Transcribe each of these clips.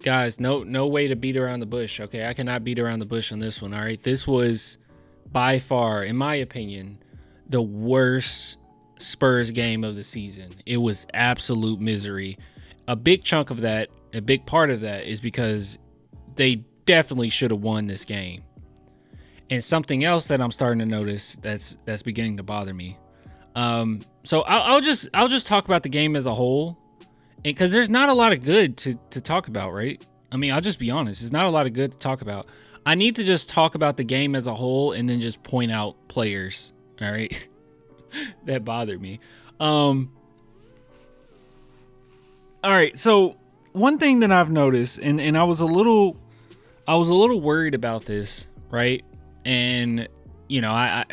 Guys, no way to beat around the bush. Okay, I cannot beat around the bush on this one. All right, this was by far, in my opinion, the worst Spurs game of the season. It was absolute misery. A big chunk of that, a big part of that, is because they definitely should have won this game. And something else that I'm starting to notice that's beginning to bother me. So I'll just talk about the game as a whole, because there's not a lot of good to talk about, right? I mean, I'll just be honest. There's not a lot of good to talk about. I need to just talk about the game as a whole and then just point out players, all right, that bothered me. All right, so one thing that I've noticed, and I was a little worried about this, right? And you know, I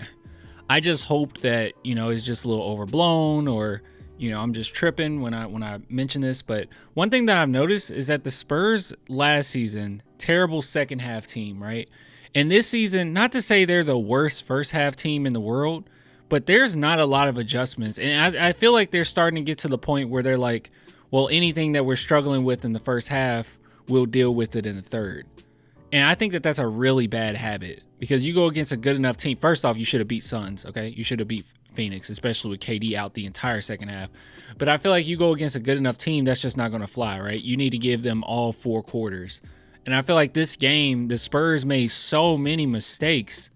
just hoped that, you know, it's just a little overblown, or you know, I'm just tripping when I mention this. But one thing that I've noticed is that the Spurs last season, terrible second half team, right? And this season, not to say they're the worst first half team in the world, but there's not a lot of adjustments. And I feel like they're starting to get to the point where they're like, well, anything that we're struggling with in the first half, we'll deal with it in the third. And I think that that's a really bad habit, because you go against a good enough team. First off, you should have beat Suns, okay? You should have beat Phoenix, especially with KD out the entire second half. But I feel like you go against a good enough team, that's just not going to fly, right? You need to give them all four quarters. And I feel like this game, the Spurs made so many mistakes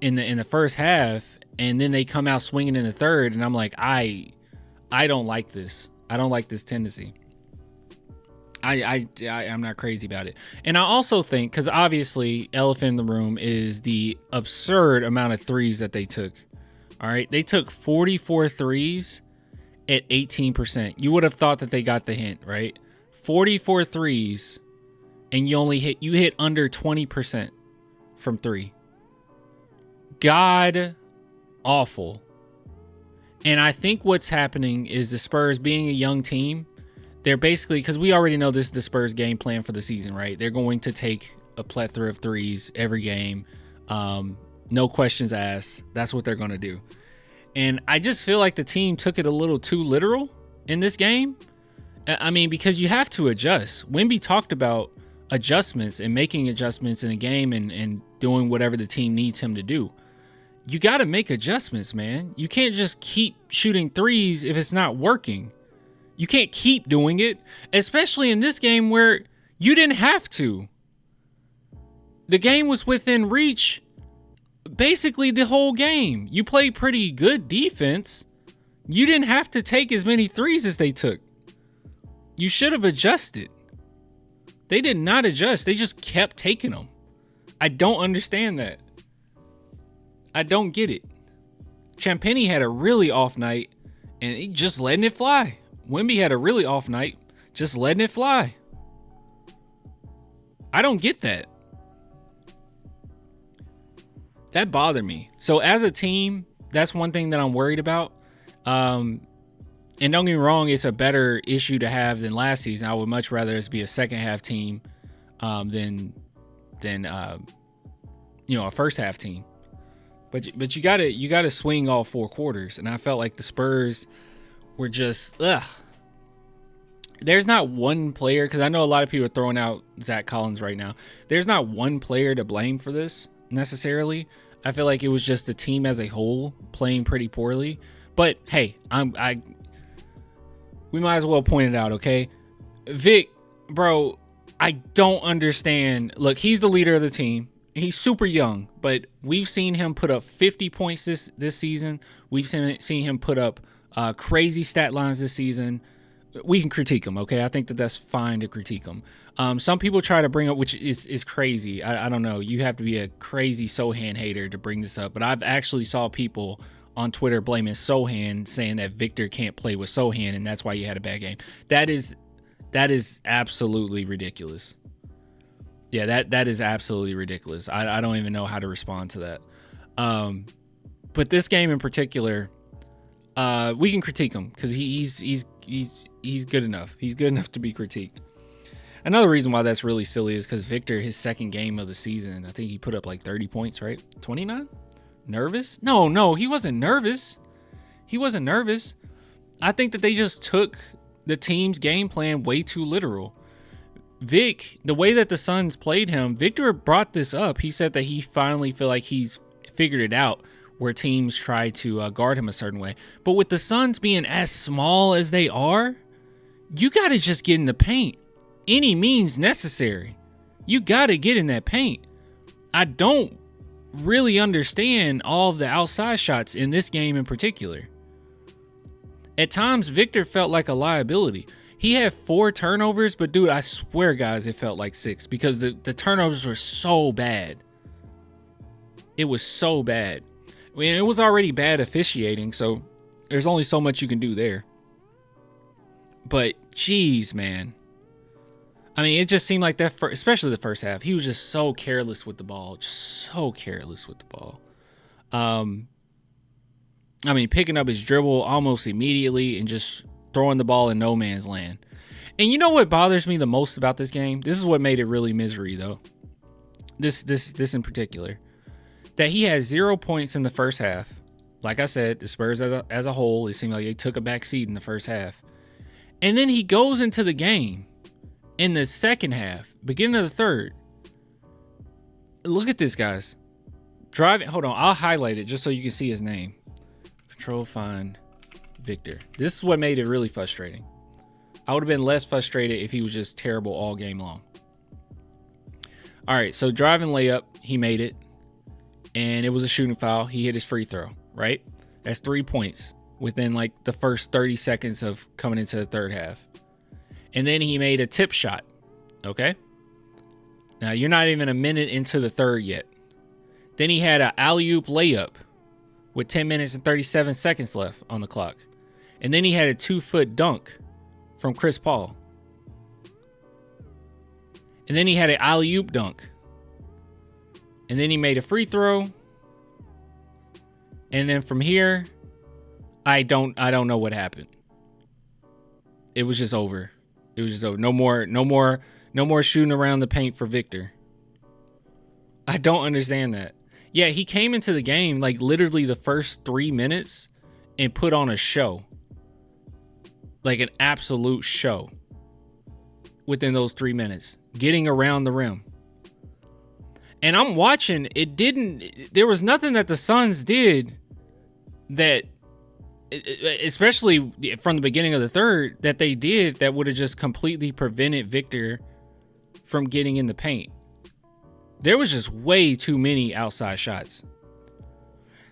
in the first half, and then they come out swinging in the third, and I'm like, I don't like this. I don't like this tendency. I'm not crazy about it. And I also think, because obviously elephant in the room is the absurd amount of threes that they took. All right, they took 44 threes at 18%. You would have thought that they got the hint, right? 44 threes, and you hit under 20% from three. God awful. And I think what's happening is the Spurs, being a young team, they're basically, because we already know this is the Spurs game plan for the season, right? They're going to take a plethora of threes every game. No questions asked. That's what they're going to do. And I just feel like the team took it a little too literal in this game. I mean, because you have to adjust. Wemby talked about adjustments and making adjustments in a game and doing whatever the team needs him to do. You got to make adjustments, man. You can't just keep shooting threes if it's not working. You can't keep doing it, especially in this game where you didn't have to. The game was within reach basically the whole game. You played pretty good defense. You didn't have to take as many threes as they took. You should have adjusted. They did not adjust. They just kept taking them. I don't understand that. I don't get it. Champagny had a really off night, and he just letting it fly. Wemby had a really off night, just letting it fly. I don't get that. That bothered me. So as a team, that's one thing that I'm worried about. And don't get me wrong, it's a better issue to have than last season. I would much rather us be a second half team than a first half team. But you gotta swing all four quarters, and I felt like the Spurs were just There's not one player, because I know a lot of people are throwing out Zach Collins right now. There's not one player to blame for this necessarily. I feel like it was just the team as a whole playing pretty poorly. But hey, we might as well point it out, okay? Vic, bro, I don't understand. Look, he's the leader of the team. He's super young, but we've seen him put up 50 points this season. We've seen him put up crazy stat lines this season. We can critique him, okay? I think that that's fine to critique him. Some people try to bring up, which is crazy. I don't know. You have to be a crazy Sohan hater to bring this up. But I've actually saw people on Twitter blaming Sohan, saying that Victor can't play with Sohan, and that's why he had a bad game. That is absolutely ridiculous. Yeah, that is absolutely ridiculous. I don't even know how to respond to that. But this game in particular, we can critique him because he's good enough. He's good enough to be critiqued. Another reason why that's really silly is because Victor, his second game of the season, I think he put up like 30 points, right? 29? Nervous? No, he wasn't nervous. He wasn't nervous. I think that they just took the team's game plan way too literal. Vic, the way that the Suns played him, Victor brought this up. He said that he finally feel like he's figured it out where teams try to guard him a certain way. But with the Suns being as small as they are, you got to just get in the paint. Any means necessary. You got to get in that paint. I don't really understand all of the outside shots in this game in particular. At times, Victor felt like a liability. He had 4 turnovers, but dude, I swear, guys, it felt like 6 because the turnovers were so bad. It was so bad. I mean, it was already bad officiating, so there's only so much you can do there. But, geez, man. I mean, it just seemed like that, especially the first half, he was just so careless with the ball. Just so careless with the ball. I mean, picking up his dribble almost immediately and just throwing the ball in no man's land. And you know what bothers me the most about this game? This is what made it really misery, though. This in particular. That he had 0 points in the first half. Like I said, the Spurs as a whole, it seemed like they took a back seat in the first half. And then he goes into the game in the second half, beginning of the third. Look at this, guys. Driving. Hold on. I'll highlight it just so you can see his name. Control find Victor. This is what made it really frustrating. I would have been less frustrated if he was just terrible all game long. All right. So driving layup, he made it. And it was a shooting foul. He hit his free throw, right? That's 3 points within like the first 30 seconds of coming into the third half. And then he made a tip shot. Okay. Now you're not even a minute into the third yet. Then he had an alley-oop layup with 10 minutes and 37 seconds left on the clock. And then he had a 2-foot dunk from Chris Paul. And then he had an alley-oop dunk. And then he made a free throw. And then from here, I don't know what happened. It was just over. It was just over. No more shooting around the paint for Victor. I don't understand that. Yeah, he came into the game like literally the first 3 minutes and put on a show. Like an absolute show. Within those 3 minutes. Getting around the rim. And I'm watching, there was nothing that the Suns did that, especially from the beginning of the third, that they did that would have just completely prevented Victor from getting in the paint. There was just way too many outside shots.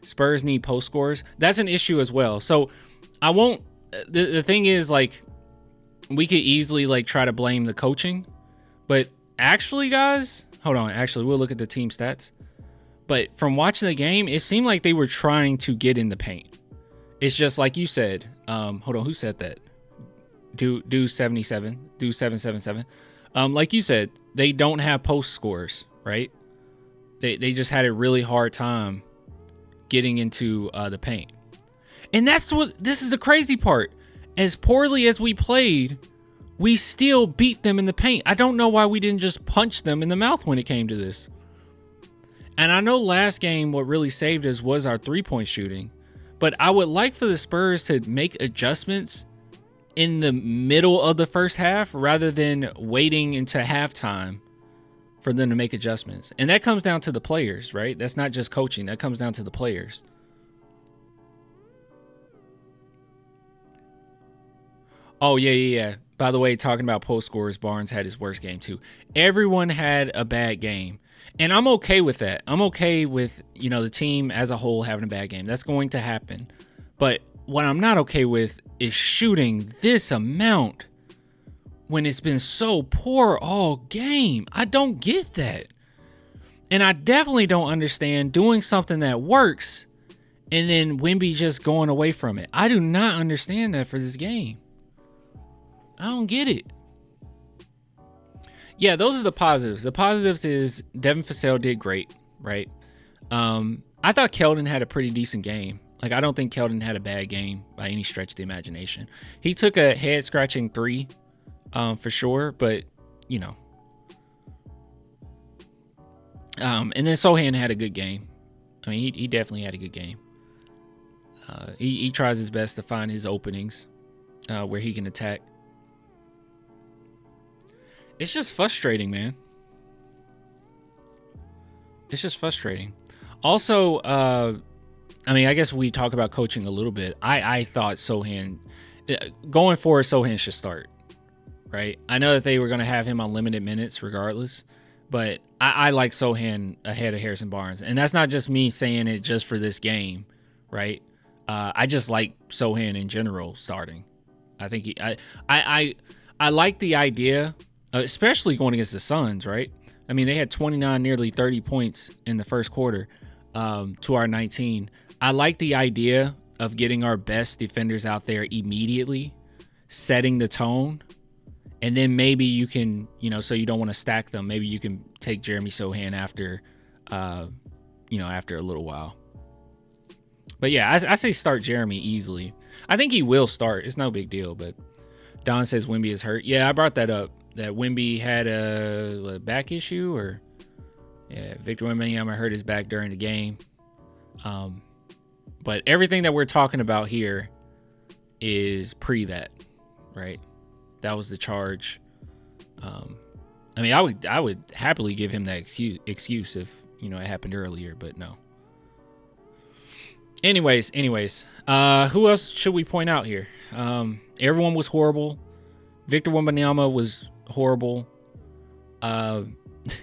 Spurs need post scores. That's an issue as well. So I won't, the thing is, like, we could easily like try to blame the coaching, but actually, guys, hold on. Actually, we'll look at the team stats. But from watching the game, it seemed like they were trying to get in the paint. It's just like you said. Hold on, who said that? Do 77, do 777. Like you said, they don't have post scores, right? They just had a really hard time getting into the paint. And this is the crazy part. As poorly as we played, we still beat them in the paint. I don't know why we didn't just punch them in the mouth when it came to this. And I know last game what really saved us was our 3-point shooting. But I would like for the Spurs to make adjustments in the middle of the first half rather than waiting into halftime for them to make adjustments. And that comes down to the players, right? That's not just coaching. That comes down to the players. Oh, yeah. By the way, talking about post scores, Barnes had his worst game too. Everyone had a bad game. And I'm okay with that. I'm okay with, the team as a whole having a bad game. That's going to happen. But what I'm not okay with is shooting this amount when it's been so poor all game. I don't get that. And I definitely don't understand doing something that works and then Wemby just going away from it. I do not understand that for this game. I don't get it. Yeah, those are the positives. The positives is Devin Vassell did great, right? I thought Keldon had a pretty decent game. Like, I don't think Keldon had a bad game by any stretch of the imagination. He took a head-scratching 3 for sure, but, And then Sohan had a good game. I mean, he definitely had a good game. He tries his best to find his openings where he can attack. It's just frustrating, man. It's just frustrating. Also, I mean, I guess we talk about coaching a little bit. I thought Sochan, going forward, Sochan should start, right? I know that they were going to have him on limited minutes regardless, but I like Sochan ahead of Harrison Barnes. And that's not just me saying it just for this game, right? I just like Sochan in general starting. I think I like the idea, especially going against the Suns, right? I mean, they had 29, nearly 30 points in the first quarter to our 19. I like the idea of getting our best defenders out there immediately, setting the tone, and then maybe you can, so you don't want to stack them. Maybe you can take Jeremy Sochan after, after a little while. But yeah, I say start Jeremy easily. I think he will start. It's no big deal, but Don says Wemby is hurt. Yeah, I brought that up. That Wemby had a back issue, or Victor Wembanyama hurt his back during the game. But everything that we're talking about here is pre that, right? That was the charge. I mean, I would happily give him that excuse if it happened earlier, but no. Anyways, who else should we point out here? Everyone was horrible. Victor Wembanyama was horrible.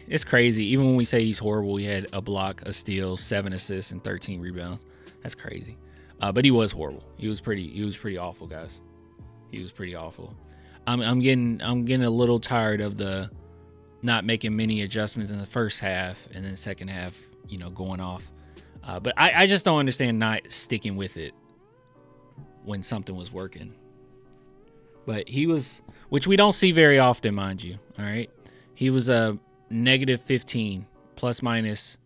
It's crazy. Even when we say he's horrible, he had a block, a steal, 7 assists, and 13 rebounds. That's crazy. But he was horrible. He was pretty awful, guys. He was pretty awful. I'm getting a little tired of the not making many adjustments in the first half and then second half, going off. But I just don't understand not sticking with it when something was working. But he was, which we don't see very often, mind you. All right. He was a negative 15, plus minus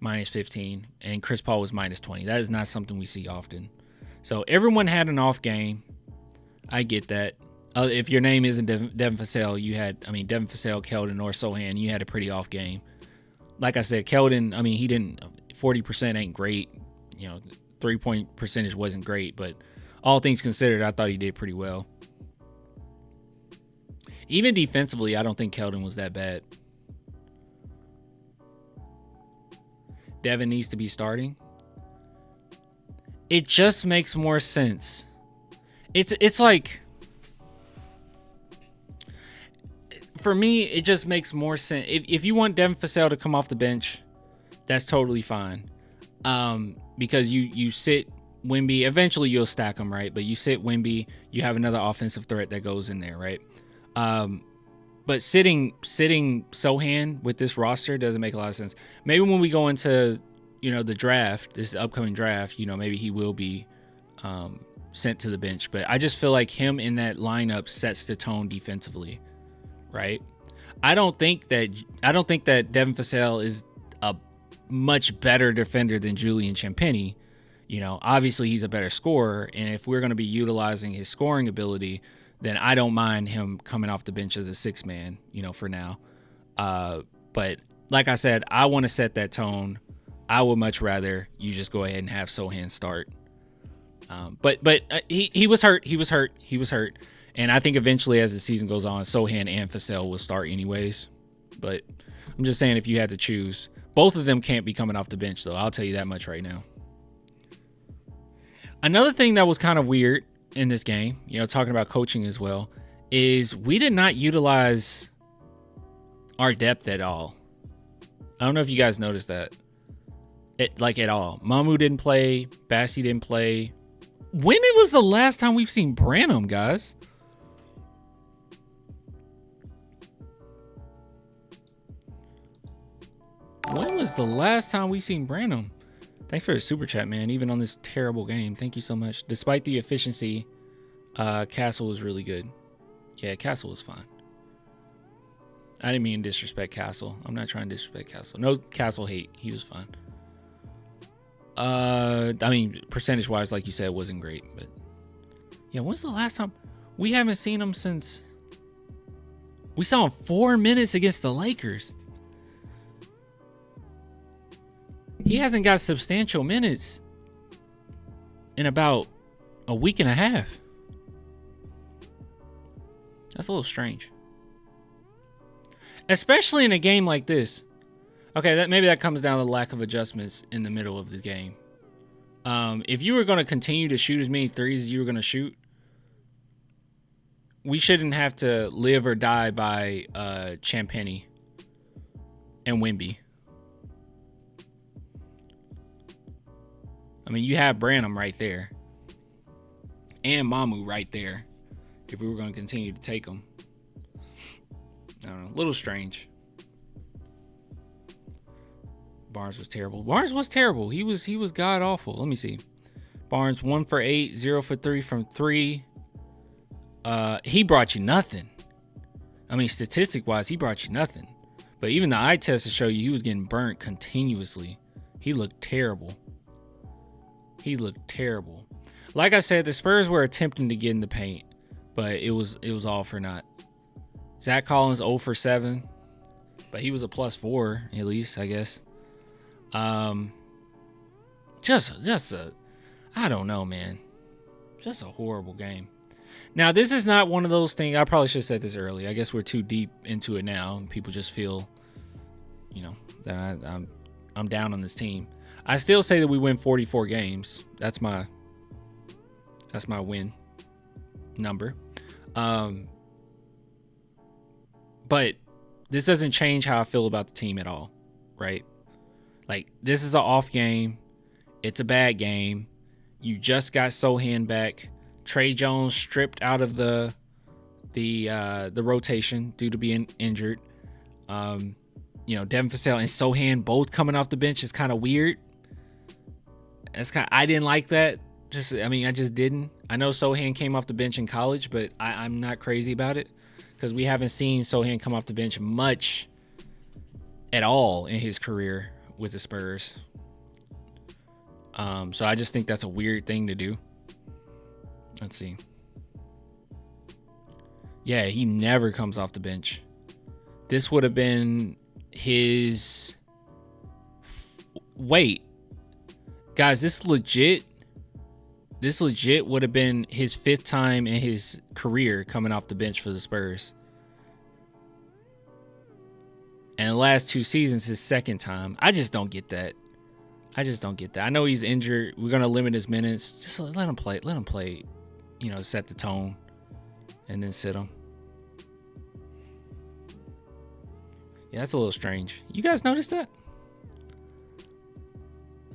15, and Chris Paul was minus 20. That is not something we see often. So everyone had an off game. I get that. If your name isn't Devin Vassell, Devin Vassell, Keldon, or Sochan, you had a pretty off game. Like I said, Keldon, he didn't, 40% ain't great. 3-point percentage wasn't great, but all things considered, I thought he did pretty well. Even defensively, I don't think Keldon was that bad. Devin needs to be starting. It just makes more sense. It's like, for me, it just makes more sense. If you want Devin Vassell to come off the bench, that's totally fine. Because you sit Wemby, eventually you'll stack them, right? But you sit Wemby, you have another offensive threat that goes in there, right? But sitting Sochan with this roster doesn't make a lot of sense. Maybe when we go into, the draft, this upcoming draft, maybe he will be sent to the bench. But I just feel like him in that lineup sets the tone defensively, right? I don't think that Devin Vassell is a much better defender than Julian Champagnie. Obviously he's a better scorer, and if we're going to be utilizing his scoring ability, then I don't mind him coming off the bench as a 6-man, for now. But like I said, I want to set that tone. I would much rather you just go ahead and have Sochan start. But he was hurt. He was hurt. And I think eventually as the season goes on, Sochan and Vassell will start anyways. But I'm just saying, if you had to choose, both of them can't be coming off the bench, though. I'll tell you that much right now. Another thing that was kind of weird in this game, talking about coaching as well, is we did not utilize our depth at all. I don't know if you guys noticed that. At all. Mamu didn't play. Bassie didn't play. When it was the last time we've seen Branham, guys? When was the last time we seen Branham? Thanks for the super chat, man. Even on this terrible game. Thank you so much. Despite the efficiency, Castle was really good. Yeah, Castle was fine. I didn't mean to disrespect Castle. I'm not trying to disrespect Castle. No Castle hate. He was fine. Percentage-wise, like you said, it wasn't great. But yeah, when's the last time? We haven't seen him since... We saw him 4 minutes against the Lakers. He hasn't got substantial minutes in about a week and a half. That's a little strange. especially in a game like this. Okay, maybe that comes down to the lack of adjustments in the middle of the game. If you were going to continue to shoot as many threes as you were going to shoot, we shouldn't have to live or die by Champagny and Wemby. I mean, you have Branham right there and Mamu right there if we were going to continue to take them. I don't know, a little strange. Barnes was terrible. He was god awful. Let me see. Barnes 1 for 8, 0 for 3 from 3. He brought you nothing. I mean, statistic wise, he brought you nothing. But even the eye test to show you he was getting burnt continuously. He looked terrible. Like I said, the Spurs were attempting to get in the paint, but it was all for naught. Zach Collins 0 for 7, but he was a +4 at least, I guess. Just a, I don't know, man. Just a horrible game. Now, this is not one of those things. I probably should have said this early. I guess we're too deep into it now, and people just feel, that I'm down on this team. I still say that we win 44 games. That's my win number. But this doesn't change how I feel about the team at all, right? Like, this is an off game. It's a bad game. You just got Sohan back. Trey Jones stripped out of the rotation due to being injured. Devin Vassell and Sohan both coming off the bench is kind of weird. I didn't like that. I just didn't. I know Sohan came off the bench in college, but I'm not crazy about it because we haven't seen Sohan come off the bench much at all in his career with the Spurs. So I just think that's a weird thing to do. Let's see. Yeah, he never comes off the bench. This would have been his... Wait. Guys, this legit would have been his 5th time in his career coming off the bench for the Spurs. And the last 2 seasons, his 2nd time. I just don't get that. I know he's injured. We're going to limit his minutes. Just let him play. Set the tone. And then sit him. Yeah, that's a little strange. You guys notice that?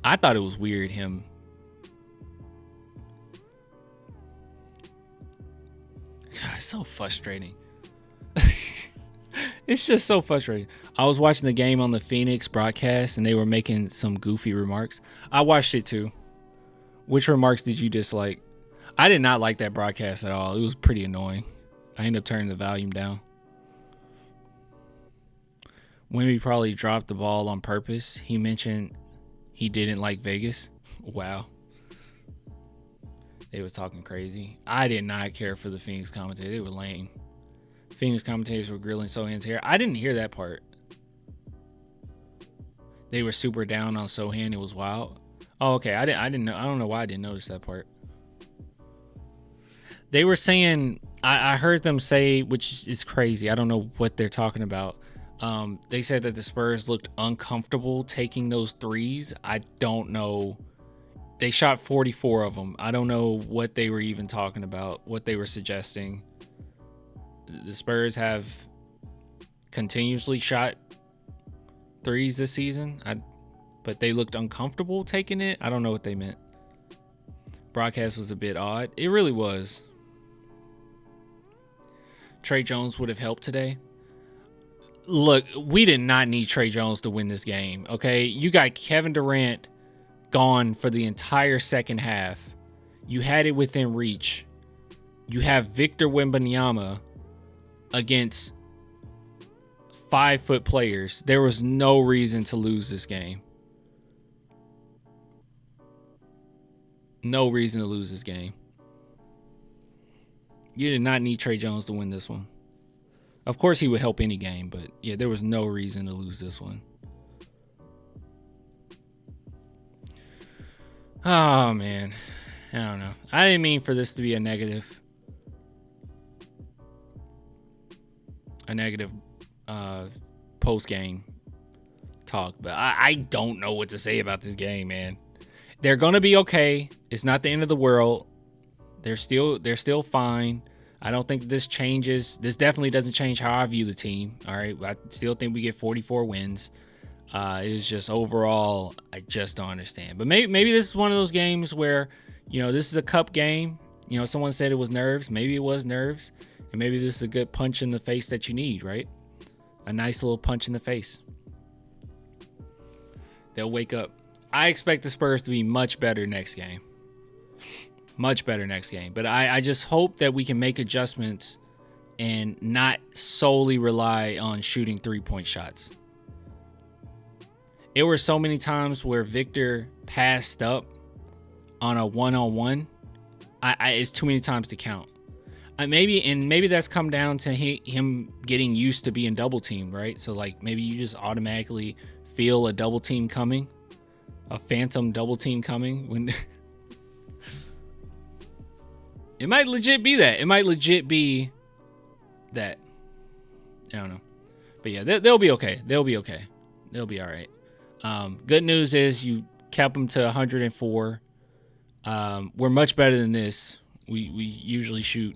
I thought it was weird, him. God, it's so frustrating. It's just so frustrating. I was watching the game on the Phoenix broadcast, and they were making some goofy remarks. I watched it too. Which remarks did you dislike? I did not like that broadcast at all. It was pretty annoying. I ended up turning the volume down. Wemby probably dropped the ball on purpose. He mentioned he didn't like Vegas. Wow. They was talking crazy. I did not care for the Phoenix commentators. They were lame. Phoenix commentators were grilling Sohan's hair. I didn't hear that part. They were super down on Sohan. It was wild. Oh, okay. I didn't know. I don't know why I didn't notice that part. They were saying, I heard them say, which is crazy. I don't know what they're talking about. They said that the Spurs looked uncomfortable taking those threes. I don't know. They shot 44 of them. I don't know what they were even talking about, what they were suggesting. The Spurs have continuously shot threes this season, but they looked uncomfortable taking it. I don't know what they meant. Broadcast was a bit odd. It really was. Trey Jones would have helped today. Look, we did not need Trey Jones to win this game, okay? You got Kevin Durant gone for the entire second half. You had it within reach. You have Victor Wembanyama against 5-foot players. There was no reason to lose this game. No reason to lose this game. You did not need Trey Jones to win this one. Of course, he would help any game, but yeah, there was no reason to lose this one. Oh, man. I don't know. I didn't mean for this to be a negative post game talk, but I don't know what to say about this game, man. They're gonna be okay. It's not the end of the world. They're still fine. I don't think this changes. This definitely doesn't change how I view the team. All right, I still think we get 44 wins. It's just overall, I just don't understand. But maybe this is one of those games where, this is a cup game. Someone said it was nerves. Maybe it was nerves, and maybe this is a good punch in the face that you need, right? A nice little punch in the face. They'll wake up. I expect the Spurs to be much better next game. Much better next game. But I just hope that we can make adjustments and not solely rely on shooting 3-point shots. It were so many times where Victor passed up on a one-on-one. It's too many times to count. Maybe that's come down to him getting used to being double teamed, right? So like maybe you just automatically feel a double team coming, a phantom double team coming when it might legit be that. It might legit be that. I don't know. But yeah, they'll be okay. They'll be okay. They'll be all right. Good news is you kept them to 104. We're much better than this. We usually shoot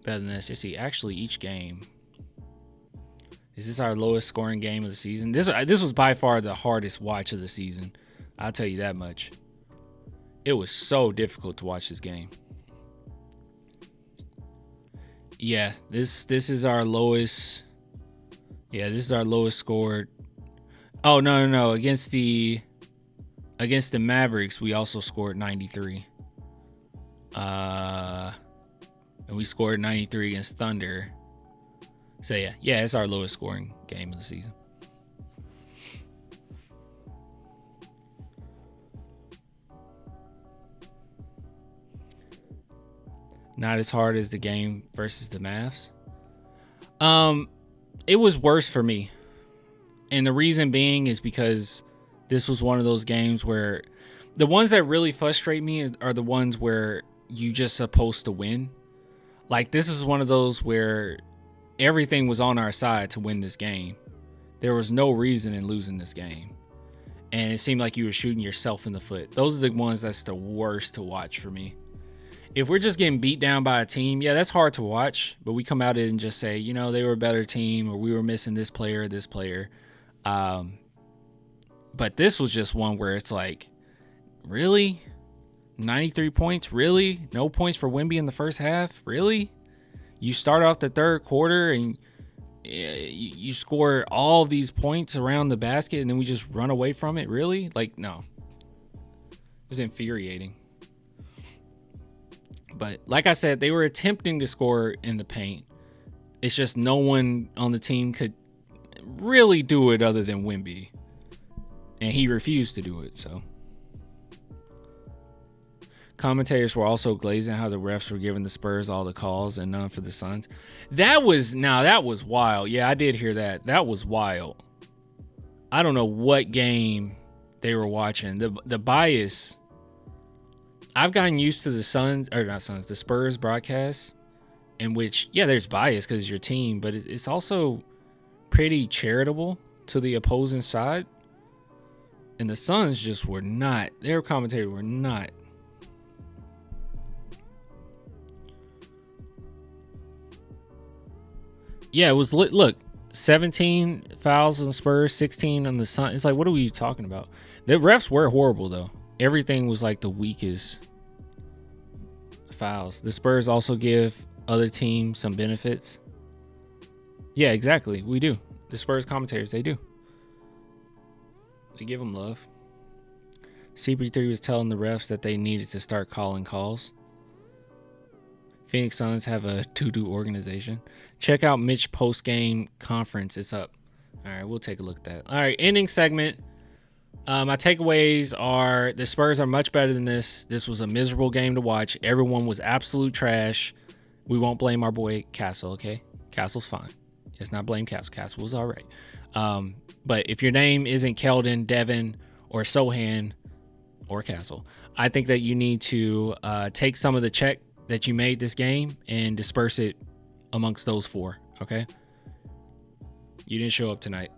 better than this. You see, actually, each game. Is this our lowest scoring game of the season? This was by far the hardest watch of the season. I'll tell you that much. It was so difficult to watch this game. Yeah, this is our lowest. Yeah, this is our lowest scored. Oh no! Against the Mavericks, we also scored 93. And we scored 93 against Thunder. So yeah, it's our lowest scoring game of the season. Not as hard as the game versus the Mavs. It was worse for me. And the reason being is because this was one of those games where the ones that really frustrate me are the ones where you just supposed to win. Like this is one of those where everything was on our side to win this game. There was no reason in losing this game. And it seemed like you were shooting yourself in the foot. Those are the ones that's the worst to watch for me. If we're just getting beat down by a team, yeah, that's hard to watch. But we come out and just say, they were a better team or we were missing this player or this player. But this was just one where it's like, really? 93 points? Really? No points for Wemby in the first half? Really? You start off the third quarter and you score all of these points around the basket and then we just run away from it? Really? Like, no. It was infuriating. But like I said, they were attempting to score in the paint. It's just no one on the team could really do it other than Wemby. And he refused to do it, so. Commentators were also glazing how the refs were giving the Spurs all the calls and none for the Suns. That was wild. Yeah, I did hear that. That was wild. I don't know what game they were watching. The bias. I've gotten used to the Spurs broadcast, in which, yeah, there's bias because it's your team, but it's also pretty charitable to the opposing side. And the Suns just were not. Their commentators were not. Yeah, it was lit. Look, 17 fouls on the Spurs, 16 on the Suns. It's like, what are we talking about? The refs were horrible, though. Everything was like the weakest fouls. The Spurs also give other teams some benefits. Yeah, exactly. We do. The Spurs commentators, they do. They give them love. CP3 was telling the refs that they needed to start calling calls. Phoenix Suns have a to-do organization. Check out Mitch post-game conference. It's up. All right, we'll take a look at that. All right, ending segment. My takeaways are the Spurs are much better than this. This was a miserable game to watch. Everyone was absolute trash. We won't blame our boy Castle, okay? Castle's fine. Let's not blame Castle. Castle was all right. But if your name isn't Keldon, Devin, or Sohan, or Castle, I think that you need to take some of the check that you made this game and disperse it amongst those four, okay? You didn't show up tonight.